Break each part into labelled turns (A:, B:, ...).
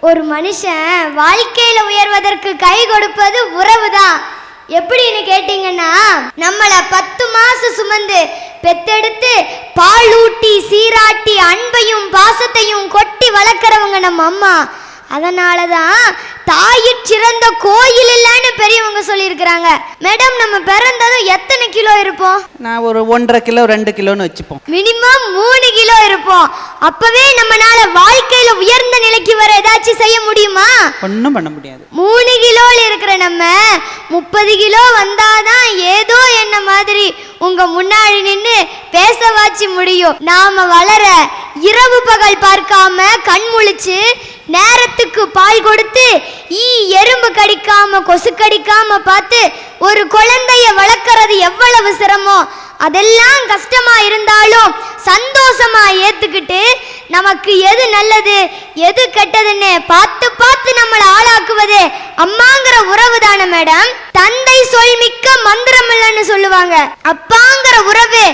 A: ஒரு மனுஷன் வாழ்க்கையில உயர்வதற்கு கை கொடுப்பது உறவுதான். எப்படின்னு கேட்டீங்கன்னா, நம்மள 10 மாசம் சுமந்து பெத்தெடுத்து பாலூட்டி சீராட்டி அன்பையும் பாசத்தையும் கொட்டி வளர்க்குறவங்க நம்ம அம்மா. அதனாலதான் தாயிற் சிறந்த கோயில் இல்லைன்னு பெரியவங்க சொல்லியிருக்கிறாங்க. மேடம், நம்ம பிறந்ததும் எத்தனை கிலோ இருப்போம்?
B: நான் ஒரு 1.5 கிலோ 2 கிலோன்னு வச்சுப்போம்.
A: மினிமம் 3 கிலோ இருப்போம். அப்பவே நம்மளால வாழ்க்கையில உயர்ந்த நிலைக்கு வர ஏதாச்சும் செய்ய முடியுமா?
B: ஒன்றும் பண்ண முடியாது.
A: 3 கிலோல இருக்கிற நம்ம 30 கிலோ வந்தாதான் ஏதோ என்ன மாதிரி உங்க முன்னாடி நின்று பேச வாச்சு முடியும். நாம வளர இரவு பகல் பார்க்காம கண் முழிச்சு நேரத்துக்கு பால் கொடுத்து எறும்பு கடிக்காம கொசு கடிக்காம பார்த்து ஒரு குழந்தைய வளர்க்கறது எவ்வளவு சிரமம். அதெல்லாம் கஷ்டமா இருந்தாலும் சந்தோஷமா ஏத்துக்கிட்டு நமக்கு எது நல்லது எது கெட்டதுன்னு பார்த்து பார்த்து நம்மளை ஆளாக்குவது அம்மாங்கிற உறவு தானே மேடம். தந்தை சொல் மிக்க மந்திரம் இல்லைன்னு சொல்லுவாங்க. அப்பாங்கிற உறவு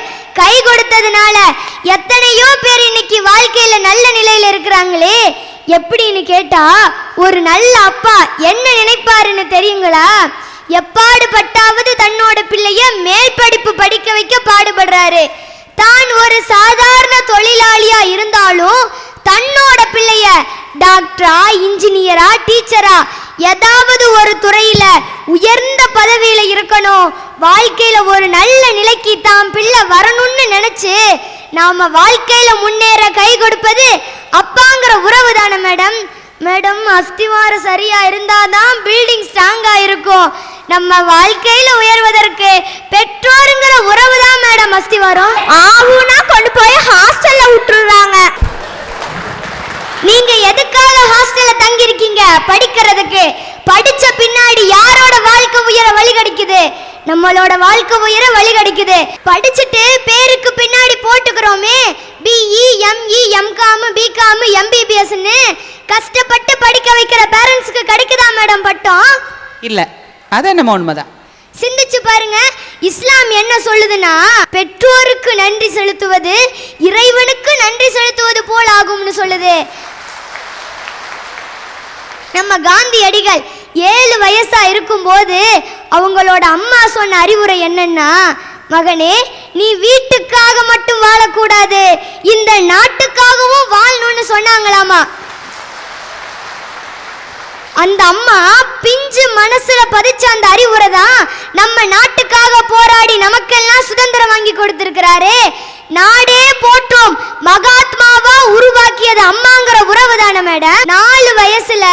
A: கை கொடுத்ததுனால எத்தனையோ பேர் இன்னைக்கு வாழ்க்கையில நல்ல நிலையில இருக்கிறாங்களே. எப்படின்னு கேட்டா, ஒரு நல்ல அப்பா என்ன நினைப்பாருன்னு தெரியுங்களா? எப்பாடுபட்டாவது தன்னோட பிள்ளைய மேல் படிப்பு படிக்க வைக்க பாடுபடுறாரு. தான் ஒரு சாதாரண தொழிலாளியா இருந்தாலும் தன்னோட பிள்ளைய டாக்டரா இன்ஜினியரா டீச்சரா ஏதாவது ஒரு துறையில உயர்ந்த பதவியில இருக்கணும், வாழ்க்கையில ஒரு நல்ல நிலைக்கு தான் பிள்ளை வரணும்னு நினைச்சு நாம வாழ்க்கையில முன்னேற கை கொடுப்பது அப்பாங்கிற உறவு தானே மேடம். மேடம், அஸ்திவாரம் சரியா இருந்தாதான் பில்டிங் ஸ்ட்ராங்கா இருக்கும். நம்ம வாழ்க்கையில உயர்வதற்கு பெற்றோருங்கிற உறவு தான் மேடம் அஸ்திவாரம். ஆவுனா கொண்டு போய் ஹாஸ்டல்ல விட்டுறாங்க. நீங்க எதுக்காக ஹாஸ்டல்ல தங்கி இருக்கீங்க? படிக்கிறதுக்கு. படிச்ச பின்னாடி யாரோட வாழ்க்கை உயர வழி கிடைக்குது? நம்மளோட வாழ்க்கை உயர வழி கிடைக்குது. படிச்சுட்டு பேருக்கு பின்னாடி போட்டுக்கிறோமே BE ME MCom BCom MBBSன்னு கஷ்டப்பட்டு படிக்க வைக்கிற பேரண்ட்ஸ்க்கு கிடைக்குதா மேடம் பட்டம்?
B: இல்ல, அது என்னமோ உண்மைதான்.
A: சிந்திச்சு பாருங்க. இஸ்லாம் என்ன சொல்லுதுன்னா, பெற்றோருக்கு நன்றி செலுத்துவது இறைவனுக்கு நன்றி செலுத்துவது போல் ஆகும்னு சொல்லுது. நம்ம காந்தியடிகள் 7 வயசா இருக்கும்போது அவங்களோட அம்மா சொன்ன அறிவுரை என்னன்னா, மகனே, நீ வீட்டுக்காக மட்டும் வாழக்கூடாது, இந்த நாட்டுக்காகவும் வாழணும்னு சொன்னாங்களாமா. அந்த அம்மா பிஞ்சு மனசுல பதிச்ச அந்த அறிவுரை தான் நம்ம நாட்டுக்காக போராடி நமக்கெல்லாம் சுதந்திரம் வாங்கி கொடுத்திருக்கிறாரு. நாடே போற்றும் மகாத்மாவா உருவாக்கியது அம்மாங்கிற உறவு தானே மேடம். 4 வயசுல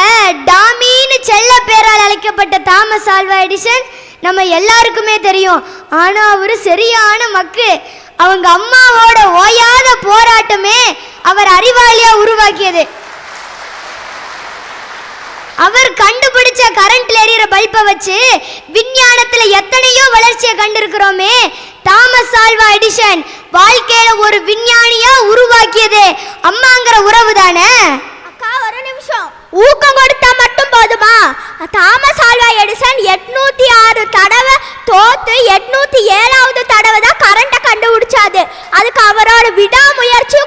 A: டாமின்னு செல்ல பேரால் அழைக்கப்பட்ட தாமஸ் ஆல்வா எடிசன் நம்ம எல்லாருக்குமே தெரியும். ஆனா அவரு சரியான மக்கு. அவங்க அம்மாவோட ஓயாத போராட்டமே அவர் அறிவாளியா உருவாக்கியது. அவர் கண்டுபிடிச்ச கரண்ட்ல எரியற பல்பை வச்சு விஞ்ஞானத்துல எத்தனையோ வளர்ச்சியை கண்டிருக்கிறோமே. தாமஸ் ஆல்வா எடிசன் வாழ்க்கையில ஒரு விஞ்ஞானியா உருவாக்கியது அம்மாங்கிற உறவு தானே.
C: அக்கா, ஒரு நிமிஷம். ஊக்கம் கொடுத்தா மட்டும் போதுமா? தாமஸ் ஆல்வா எடிசன் 806 தடவை தோத்து 807வது தடவை தான் கரண்ட்டை கண்டுபிடிச்சாது. அதுக்கு அவரோட விடாமுயற்சி